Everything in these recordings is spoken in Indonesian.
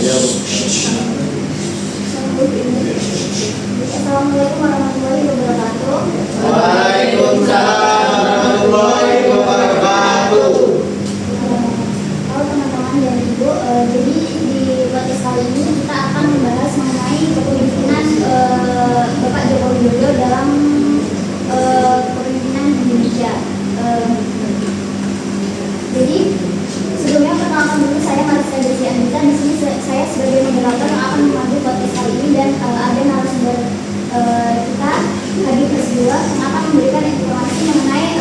Assalamualaikum warahmatullahi wabarakatuh. Waalaikumsalam warahmatullahi wabarakatuh. Halo teman-teman dan ibu, jadi di podcast kali ini kita akan membahas mengenai kepemimpinan Bapak Joko Widodo dalam kepemimpinan Indonesia. Jadi sebelumnya perkenalkan dulu, saya Mariska Desi Anita. Di sini saya sebagai moderator yang akan memandu podcast kali ini, dan ada narasumber kita Habib S2 yang akan memberikan informasi mengenai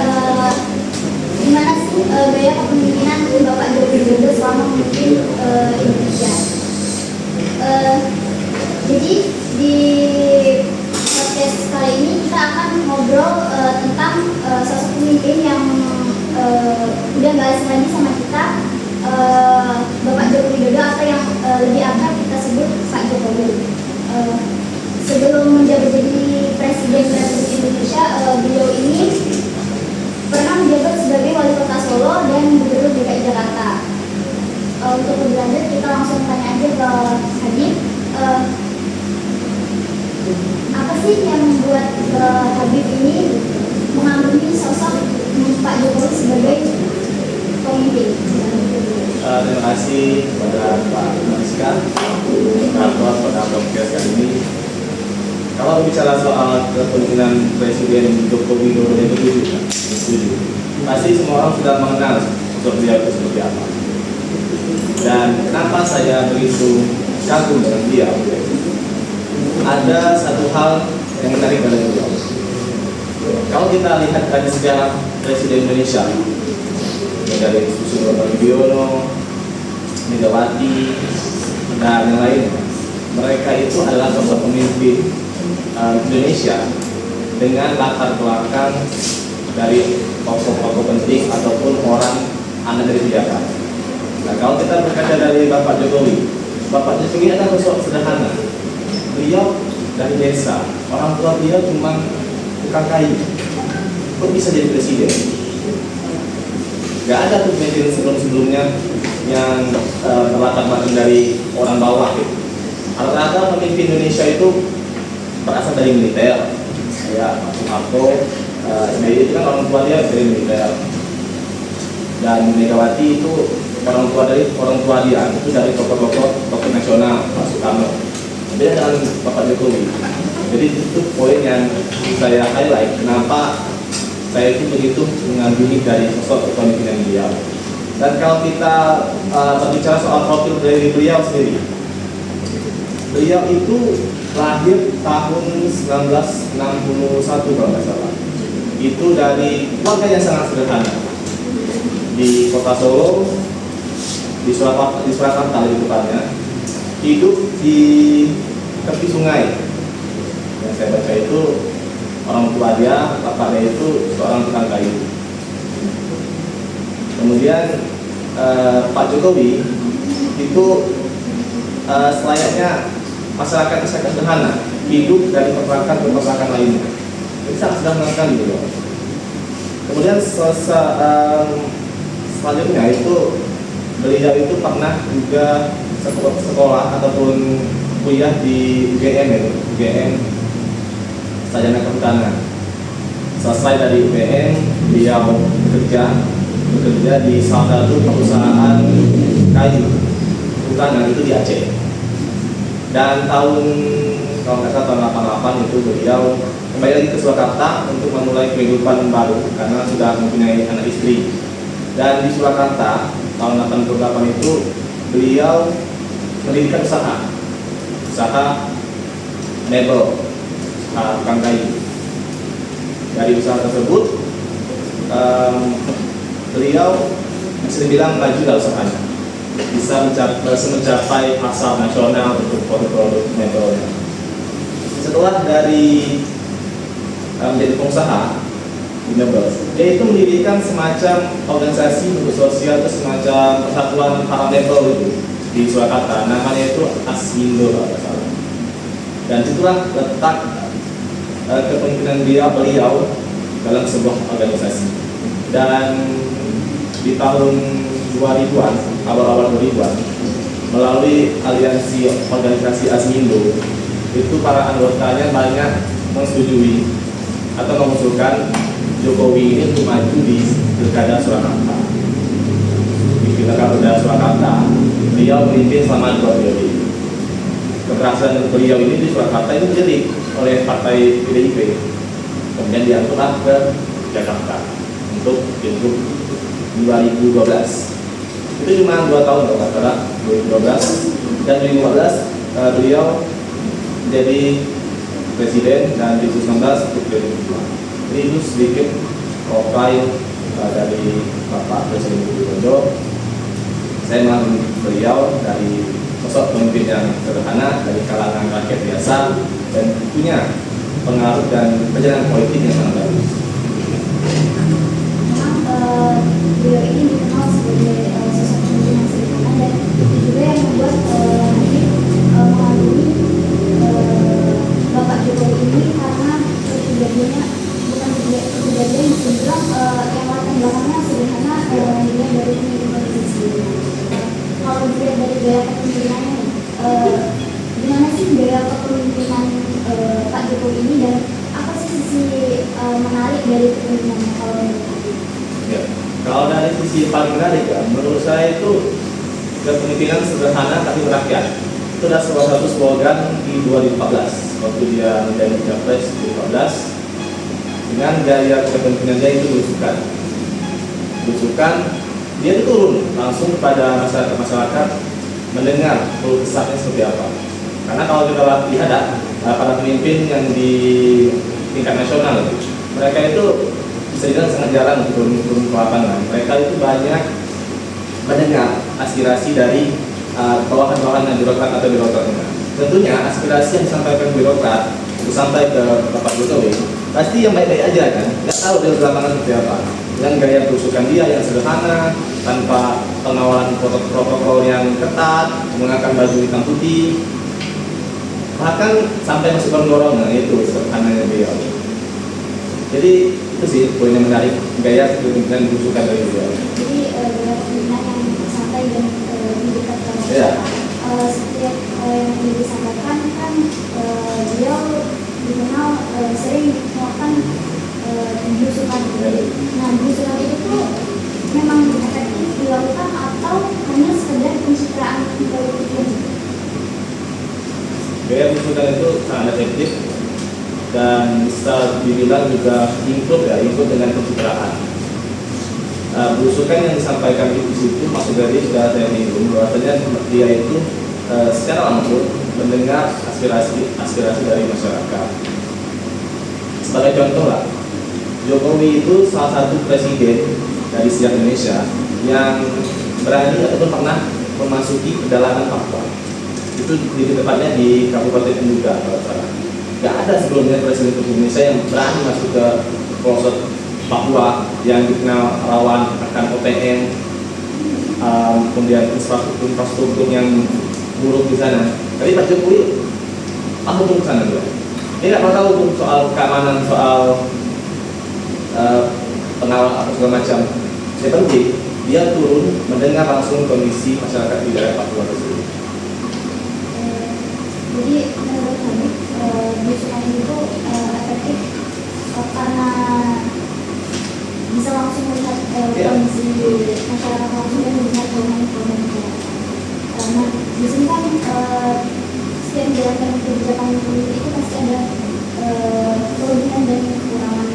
gimana sih gaya kepemimpinan Bapak Joko Widodo selama memimpin Indonesia. Jadi di podcast kali ini kita akan ngobrol tentang sosok pemimpin yang udah nggak asing lagi sama kita, Bapak Joko Widodo, atau yang lebih akrab kita sebut Pak Jokowi. Sebelum menjabat jadi Presiden Republik Indonesia, beliau ini pernah menjabat sebagai Wali Kota Solo dan Gubernur DKI Jakarta. Untuk lebih lanjut kita langsung tanya aja ke Habib. Apa sih yang membuat Habib ini mengagumi sosok Pak Jokowi sebagai pemimpin? Terima kasih kepada Pak Mariska pada podcast kali ini. Kalau bicara soal kepemimpinan Presiden Joko Widodo itu setuju. Pasti semua orang sudah mengenal sosok beliau itu seperti apa. Dan kenapa saya begitu kagum dengan beliau? Ada satu hal yang menarik dari beliau. Kalau kita lihat dari sejarah Presiden Indonesia, dari Susilo Bambang Yudhoyono, Megawati, dan yang lainnya, mereka itu adalah sosok pemimpin Indonesia dengan latar belakang dari tokoh-tokoh penting ataupun orang anak dari Jakarta. Nah, kalau kita berkaca dari Bapak Jokowi adalah sosok sederhana. Beliau dari desa, orang tua beliau cuma tukang kayu. Kok bisa jadi presiden? Gak ada tuh presiden sebelumnya yang berlatar belakang dari orang bawah gitu. Rata-rata pemimpin Indonesia itu berasal dari militer. Ya, Pak Soeharto, SBY itu kan orang tua dia dari militer. Dan Megawati itu orang tua dia itu dari tokoh nasional, Pak Soekarno. Beda dengan Bapak Jokowi. Jadi itu poin yang saya highlight. Kenapa saya itu begitu mengagumi dari sosok kepemimpinan beliau. Dan kalau kita berbicara soal profil dari beliau sendiri, beliau itu lahir tahun 1961 kalau nggak salah. Itu dari keluarga yang sangat sederhana di Kota Solo, di Surakarta lebih tepatnya, hidup di tepi sungai. Yang saya baca itu orang tua dia, bapaknya itu seorang tukang kayu. Kemudian Pak Jokowi itu selayaknya masyarakat sederhana, hidup dari peternakan lainnya. Jadi sangat sederhana sekali gitu. Kemudian selanjutnya itu beliau itu pernah juga sekolah ataupun kuliah di UGM Sarjana Kehutanan. Selesai dari UGM, beliau bekerja di salah satu perusahaan kayu hutanan itu di Aceh. Dan tahun kalau nggak salah tahun 88 itu beliau kembali lagi ke Surakarta untuk memulai kehidupan baru karena sudah mempunyai anak istri. Dan di Surakarta tahun 88 itu beliau mendirikan usaha mebel, tukang kayu. Dari usaha tersebut beliau bisa dibilang maju dalam usahanya, bisa mencapai pasar nasional untuk produk-produk mebelnya. Setelah dari menjadi pengusaha di mebel, dia itu mendirikan semacam organisasi untuk sosial atau semacam persatuan para mebel itu di Surakarta, namanya itu Asmindo kalau tidak salah. Dan itulah letak kepemimpinan beliau dalam sebuah organisasi. Dan di tahun 2000-an, awal-awal 2000-an, melalui aliansi organisasi Asmindo, itu para anggotanya banyak menyetujui atau mengusulkan Jokowi ini untuk maju di Pilkada Surakarta. Di Pilkada Surakarta, beliau memimpin selama 2 periode. Keberhasilan beliau ini di Surakarta itu dilirik oleh partai PDIP, kemudian diaturlah ke Jakarta untuk Pilgub 2012. Itu cuma 2 tahun kalau nggak salah, 2012 dan 2015 beliau menjadi presiden dan 2019 untuk periode kedua. Jadi itu sedikit profil dari Bapak Presiden Joko Widodo. Saya memang beliau dari sosok pemimpin yang sederhana dari kalangan rakyat biasa dan punya pengaruh dan perjalanan politik yang sangat bagus. Memang beliau ini dikenal sebagai sosok pemimpin yang sederhana dan juga yang membuat Habib mengagumi Bapak Jokowi ini karena kepribadiannya bukan kepribadian yang bilang yang latar belakangnya sederhana, dia dari pemimpin politik sendiri. Kalau dilihat dari gaya kepemimpinannya, gimana sih gaya kepemimpinan Pak Jokowi ini dan apa sih sisi menarik dari kepemimpinannya kalau menurut Habib? Ya, kalau dari sisi paling menarik ya, menurut saya itu kepemimpinan sederhana tapi merakyat. Itu adalah salah satu slogan di 2014 waktu dia menjadi capres 2014. Dengan gaya kepemimpinannya itu berusukan, dia itu turun langsung kepada masyarakat mendengar keluh kesahnya seperti apa. Karena kalau kita lihat para pemimpin yang di tingkat nasional, mereka itu bisa dibilang sangat jarang turun ke lapangan. Mereka itu banyak mendengar aspirasi dari bawahan-bawahan birokrat atau birokratnya. Tentunya aspirasi yang disampaikan birokrat itu sampai ke Bapak Jokowi pasti yang baik-baik aja kan, nggak tahu dia di lapangan seperti apa. Dengan gaya berusukan dia yang sederhana, tanpa pengawalan protokol yang ketat, menggunakan baju hitam putih, bahkan sampai masuk gorong-gorong, nah itu sederhananya beliau. Jadi itu sih poin yang menarik, gaya kepemimpinan berusukan dari beliau. Jadi gaya kepemimpinan yang santai dan lebih dekat dengan masyarakat. Setiap yang disampaikan kan beliau dikenal sering melakukan berusukan. Nah, berusukan itu tuh memang efektif dilakukan atau hanya sekedar pencitraan politik? Gaya berusukan itu sangat efektif dan bisa dibilang juga include dengan pencitraan. Berusukan yang disampaikan di situ maksud dari sudah saya singgung bahwasanya dia itu secara langsung mendengar aspirasi dari masyarakat. Sebagai contoh lah, Jokowi itu salah satu presiden dari sejarah Indonesia yang berani ataupun pernah memasuki pedalaman Papua. Itu di tepatnya di Kabupaten Enduga kalau salah. Gak ada sebelumnya presiden Indonesia yang berani masuk ke pelosok Papua yang dikenal rawan akan OPM, kemudian infrastruktur yang buruk di sana. Tapi Pak Jokowi langsung ke sana juga. Dia nggak pernah tahu soal keamanan, soal pengawal atau segala macam. Yang penting dia turun mendengar langsung kondisi masyarakat di daerah Papua tersebut. Jadi menurut Habib berusukan itu efektif karena bisa langsung melihat kondisi masyarakat langsung dan melihat keluhan masyarakat. Karena di sini kan setiap menjalankan kebijakan politik itu pasti ada kelebihan dan kekurangan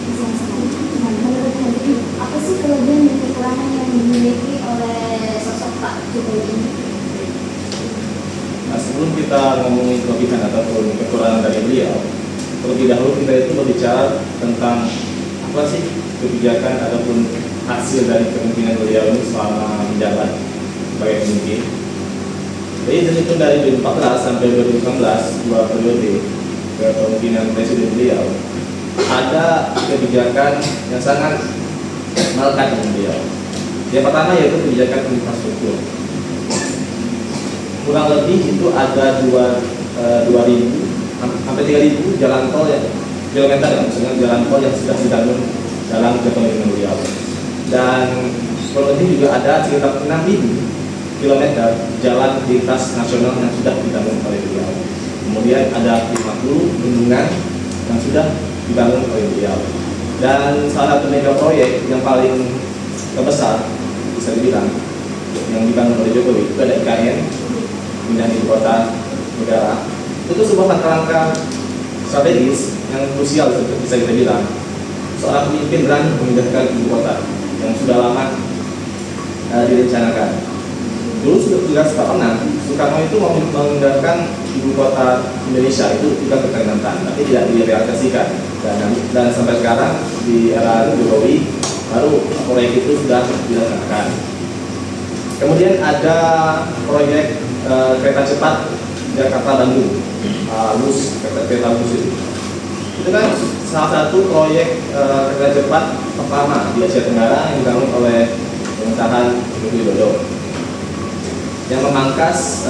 masing-masing. Nah, menurut Habib, apa sih kelebihan dan kekurangan yang dimiliki oleh sosok Pak Jokowi ini? Nah, sebelum kita ngomongin kelebihan ataupun kekurangan dari beliau, terlebih dahulu kita itu berbicara tentang apa sih kebijakan ataupun hasil dari kepemimpinan beliau ini selama menjabat sebagai pemimpin. Jadi itu dari 2014 sampai 2019 dua periode kepemimpinan presiden beliau, ada kebijakan yang sangat melekat dengan beliau. Yang pertama yaitu kebijakan infrastruktur. Kurang lebih itu ada 2.000 sampai 3.000 jalan tol yang kilometer ya, maksudnya jalan tol yang sudah dibangun dalam kepemimpinan beliau. Dan kurang lebih juga ada sekitar 6.000 km jalan lintas nasional yang sudah dibangun oleh beliau. Kemudian ada 50 bendungan yang sudah dibangun oleh beliau. Dan salah satu mega proyek yang paling terbesar bisa dibilang yang dibangun oleh Jokowi itu ada IKN, pindah ibu kota negara. Itu sebuah langkah-langkah strategis yang krusial bisa kita bilang. Seorang pemimpin berani memindahkan ibu kota yang sudah lama direncanakan. Dulu sudah tugas Pak Penang, Soekarno itu mau memindahkan ibu kota Indonesia itu juga ke Kalimantan, tapi tidak direalisasikan. Dan sampai sekarang di era Jokowi baru proyek itu sudah dilaksanakan. Kemudian ada proyek kereta cepat Jakarta Bandung, kereta bus itu kan salah satu proyek kereta cepat pertama di Asia Tenggara yang dibangun oleh pemerintahan Joko Widodo, yang memangkas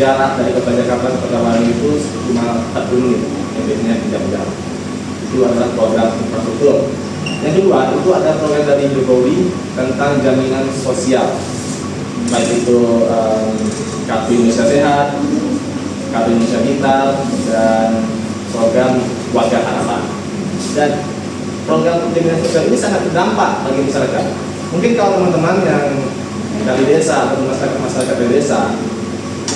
jarak dari kota Jakarta ke kota Bandung itu cuma 40 menit, yang biasanya 3 jam. Itu adalah program infrastruktur. Yang kedua, itu ada program dari Jokowi tentang jaminan sosial, baik itu Kartu Indonesia Sehat, Kartu Indonesia Pintar, dan program Warga Harapan. Dan program jaminan sosial ini sangat berdampak bagi masyarakat. Mungkin kalau teman-teman yang dari desa atau masyarakat dari desa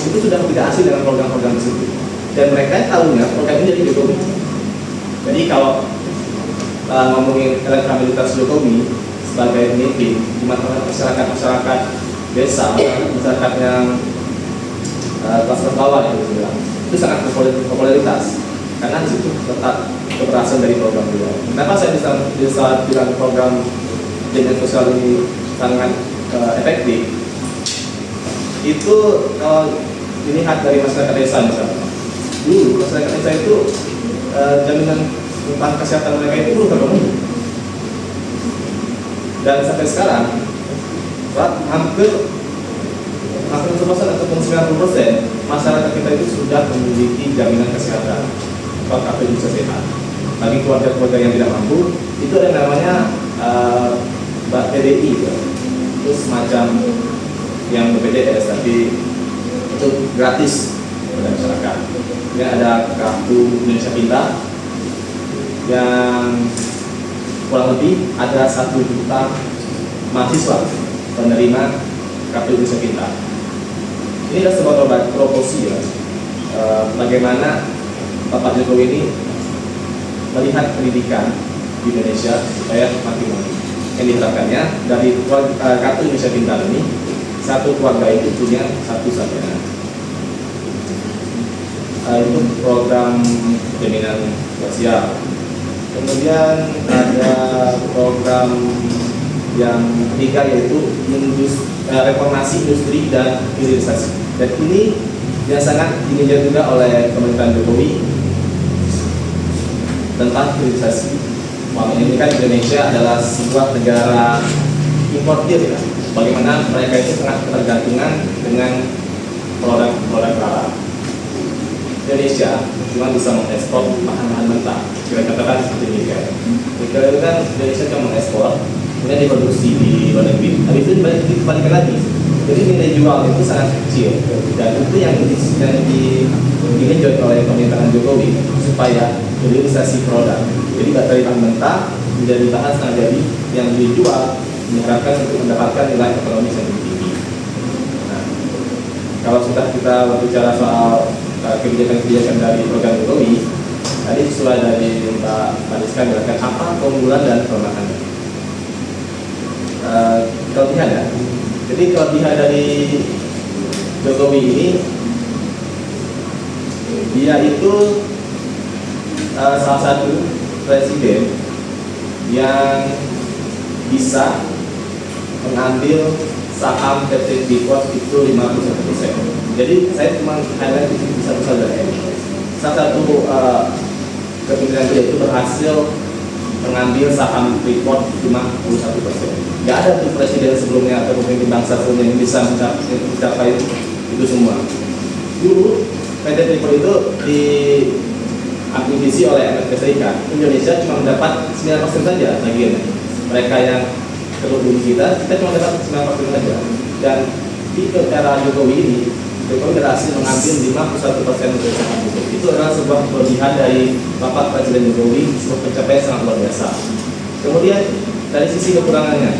itu sudah tidak asing dengan program-program tersebut, dan mereka tahunya program ini dari Jokowi. Jadi kalau ngomongin elektabilitas Jokowi sebagai pemimpin di mata masyarakat desa, masyarakat yang kelas bawah itu sangat popularitas karena di situ tetap keberhasilan dari program beliau. Kenapa saya bisa bilang program jaminan sosial ini sangat efektif? Itu kalau dilihat dari masyarakat desa misalnya, dulu masyarakat desa itu jaminan tentang kesehatan mereka itu belum terpenuhi, dan sampai sekarang hampir 100% ataupun 90% masyarakat kita itu sudah memiliki jaminan kesehatan atau kartu Indonesia Sehat. Bagi keluarga-keluarga yang tidak mampu, itu ada yang namanya PDI, itu semacam yang BPJS, tapi itu gratis kepada masyarakat. Kemudian ada kartu Indonesia Pintar yang kurang lebih ada 1 juta mahasiswa penerima kartu Indonesia Pintar. Ini adalah sebuah proporsi ya, bagaimana Bapak Jokowi ini melihat pendidikan di Indonesia supaya makin maju. Yang diharapkannya dari kartu Indonesia Pintar ini, satu keluarga itu punya satu sarjana. Itu program jaminan sosial. Kemudian ada program yang ketiga yaitu reformasi industri dan hilirisasi. Dan ini yang sangat diinginkan juga oleh pemerintahan Jokowi tentang hilirisasi. Ini kan Indonesia adalah sebuah negara importir ya. Bagaimana mereka itu sangat ketergantungan dengan produk-produk halal. Indonesia cuma bisa mengekspor bahan-bahan mentah, kita katakan seperti nikel. Nikel itu kan Indonesia cuma mengekspor, kemudian diproduksi di luar negeri, habis itu dikembalikan lagi. Jadi nilai jual itu sangat kecil, dan itu yang digenjot oleh pemerintahan Jokowi supaya hilirisasi produk. Jadi dari bahan mentah menjadi bahan setengah jadi yang dijual, diharapkan untuk mendapatkan nilai ekonomi yang lebih tinggi. Nah, kalau sudah kita berbicara soal kebijakan-kebijakan dari program Jokowi, tadi sesuai dari Pak Mariska mengatakan apa keunggulan dan kelemahannya. Kelebihan ya. Jadi kelebihan dari Jokowi ini, dia itu salah satu presiden yang bisa mengambil saham PT Freeport itu 51%. Jadi saya cuma highlight di satu saja. Salah satu kepemimpinan dia itu berhasil mengambil saham Freeport cuma 51%. Gak ada tuh presiden sebelumnya atau pemimpin bangsa sebelumnya yang bisa mencapai itu semua. Dulu PT Freeport itu diakuisisi oleh Amerika Serikat. Indonesia cuma mendapat 9% saja bagiannya. Mereka yang terhubung kita cuma dapat 9% saja. Dan di era Jokowi ini, Jokowi berhasil mengambil 51% dari penduduk. Itu adalah sebuah kelebihan dari Bapak Presiden Jokowi, sebuah pencapaian sangat luar biasa. Kemudian dari sisi kekurangannya,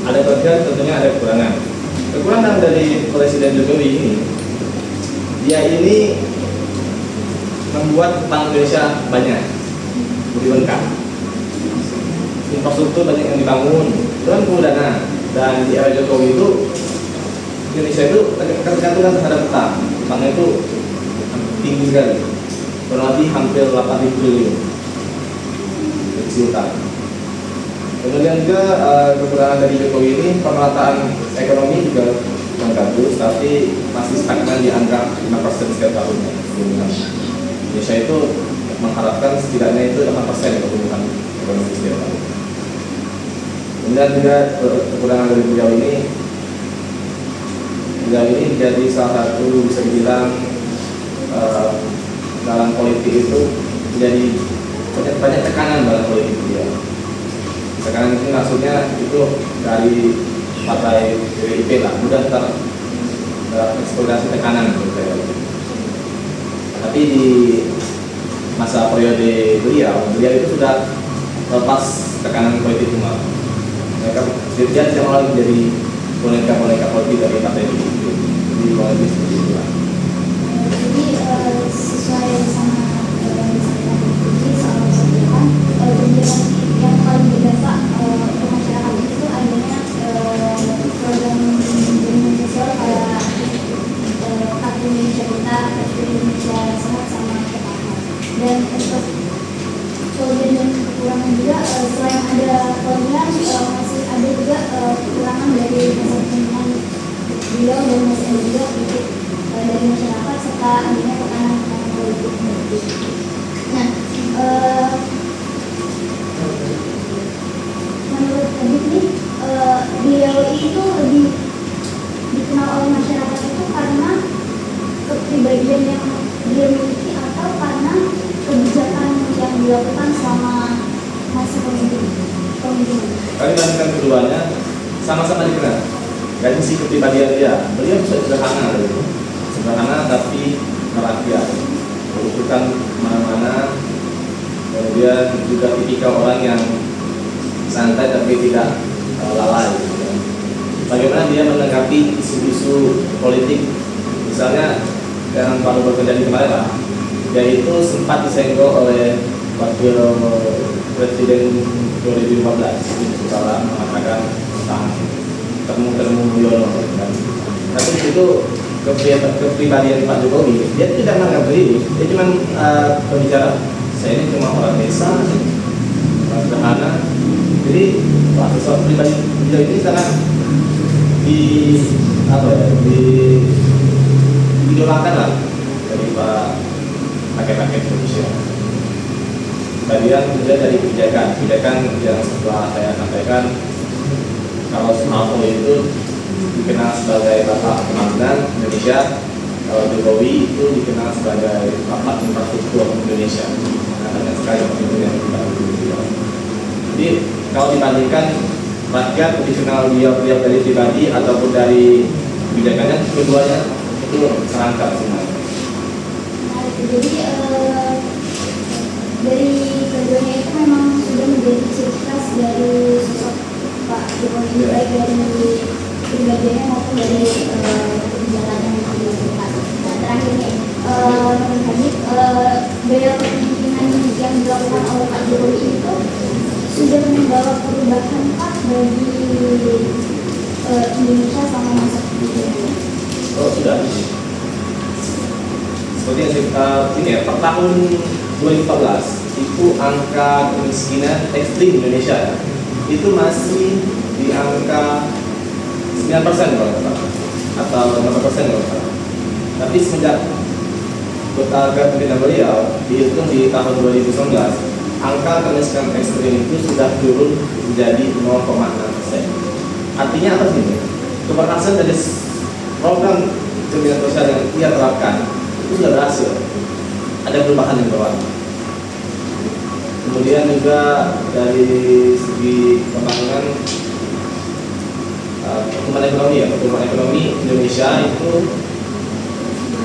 ada kelebihan, tentunya ada kekurangan. Kekurangan dari Presiden Jokowi ini, dia ini membuat Bank Indonesia banyak, lebih lengkap. Infrastruktur banyak yang dibangun, itu kan perlu dana. Dan di era Jokowi itu Indonesia itu ketergantungan terhadap utang, utangnya itu tinggi sekali, kurang lebih hampir 8.000 triliun isi utang. Kemudian juga kekurangan dari Jokowi ini, pemerataan ekonomi juga kurang bagus, tapi masih stagnan di angka 5% setiap tahunnya. Indonesia itu mengharapkan setidaknya itu 8% pertumbuhan ekonomi setiap tahun. Kemudian juga kekurangan dari beliau ini jadi salah satu bisa dibilang dalam politik itu jadi banyak tekanan dalam politik dia. Tekanan itu maksudnya itu dari partai PDIP lah, mudah tereksploitasi tekanan gitu ya. Tapi di masa periode beliau itu sudah lepas tekanan politik semua. Dia tidak mau menjadi boneka politik dari partai ini. Jadi lebih seperti itu lah. Jadi sesuai sama yang disampaikan ini soal kebijakan, kebijakan yang paling berdampak untuk masyarakat itu adanya program jaminan sosial pada Kartu Indonesia Pintar, Kartu Indonesia Sehat, sama PKH. Dan untuk kelebihan dan kekurangan juga, selain ada kelebihan, masih ada juga kekurangan dari masa pemerintahan beliau dan masih ada juga kritik dari masyarakat serta adanya tekanan politik. Nah, menurut Adit nih, beliau itu lebih dikenal oleh masyarakat itu karena kepribadian yang dia miliki atau karena kebijakan yang dilakukan selama masa pemerintahan. Kami bandingkan keduanya, sama-sama dikenal. Dari sisi kepribadian dia, beliau sederhana tapi merakyat, berusukan mana-mana. Kemudian juga tipikal orang yang santai tapi tidak lalai. Bagaimana dia menanggapi isu-isu politik, misalnya yang baru terjadi kemarin lah, yaitu sempat disenggol oleh wakil presiden 2015 salah mengatakan tentang temu Yono kan. Tapi itu kepribadian Pak Jokowi, dia tidak menganggap diri, dia cuma berbicara, saya ini cuma orang desa, orang sederhana. Jadi soal pribadi beliau ini sangat diidolakan lah dari Pak rakyat Indonesia. Kemudian juga dari kebijakan yang setelah saya sampaikan, kalau Soeharto itu dikenal sebagai Bapak Pembangunan Indonesia, kalau Jokowi itu dikenal sebagai Bapak Infrastruktur Indonesia. Banyak sekali yang kita beliau. Jadi kalau dibandingkan rakyat dikenal beliau dari pribadi ataupun dari kebijakannya, keduanya itu serangkap semuanya. Jadi dari keduanya itu memang sudah menjadi ciri khas dari sosok Pak Jokowi, baik dari pribadinya maupun dari kebijakan yang dilakukan. Nah, terakhir nih, menurut Hadid, gaya kepemimpinan yang dilakukan oleh Pak Jokowi itu sudah membawa perubahan Pak bagi Indonesia sama masa ini. Oh sudah. Seperti yang saya per tahun 2014 itu angka kemiskinan ekstrim Indonesia itu masih di angka 9% kalau nggak salah, atau 5% kalau nggak salah. Tapi semenjak kepemimpinan beliau dihitung di tahun 2019, angka kemiskinan ekstrim itu sudah turun menjadi 0,6%. Artinya apa sih? Keberhasilan dari program jaminan sosial yang dia terapkan itu sudah berhasil. Ada perubahan yang berwarna. Kemudian juga dari segi pembangunan pertumbuhan ekonomi Indonesia itu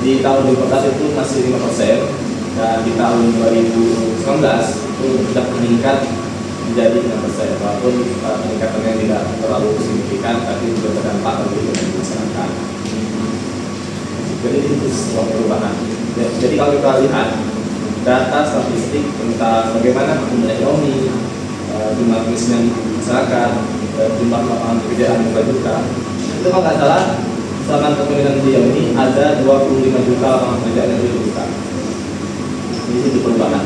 di tahun 2014 itu masih 5%, dan di tahun 2019 itu sudah meningkat menjadi 6%, walaupun peningkatannya tidak terlalu signifikan, tapi juga berdampak bagi masyarakat. Jadi itu sebuah perubahan. Jadi kalau kita lihat data statistik tentang bagaimana pertumbuhan ekonomi, jumlah kemiskinan masyarakat, jumlah lapangan pekerjaan yang berjuta, itu kalau nggak salah selama kepemimpinan beliau ini ada 25 juta lapangan pekerjaan yang berjuta. Ini itu perubahan.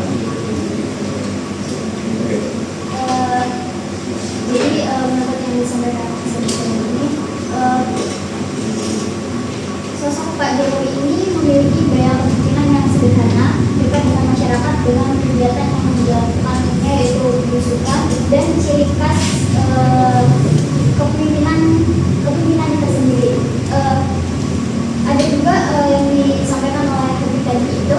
Oke. Jadi menurut yang disampaikan sebelumnya ini, sosok Pak Jokowi ini memiliki gaya kepemimpinan yang sederhana, dekat dengan masyarakat dengan kegiatan yang menjalankannya yaitu belusukan dan ciri khas kepemimpinan itu sendiri. Ada juga yang disampaikan oleh Habib tadi itu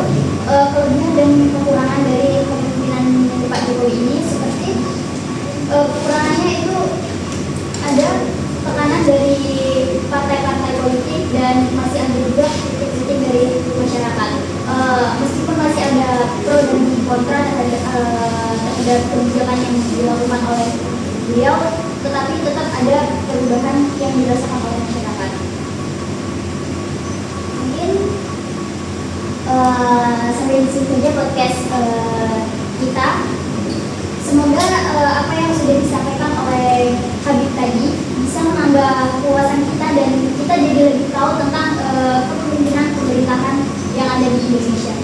kelebihan dan kekurangan dari kepemimpinan Pak Jokowi ini, seperti kekurangannya itu ada tekanan dari partai-partai politik dan masih ada juga kritik dari masyarakat. Meskipun masih ada pro dan kontra terhadap kebijakan yang dilakukan oleh beliau, tetapi tetap ada perubahan yang dirasakan oleh masyarakat. Mungkin sampai di sini saja podcast kita. Semoga apa yang sudah disampaikan oleh Habib tadi bisa menambah wawasan kita dan kita jadi lebih tahu tentang kepemimpinan pemerintahan yang ada di Indonesia.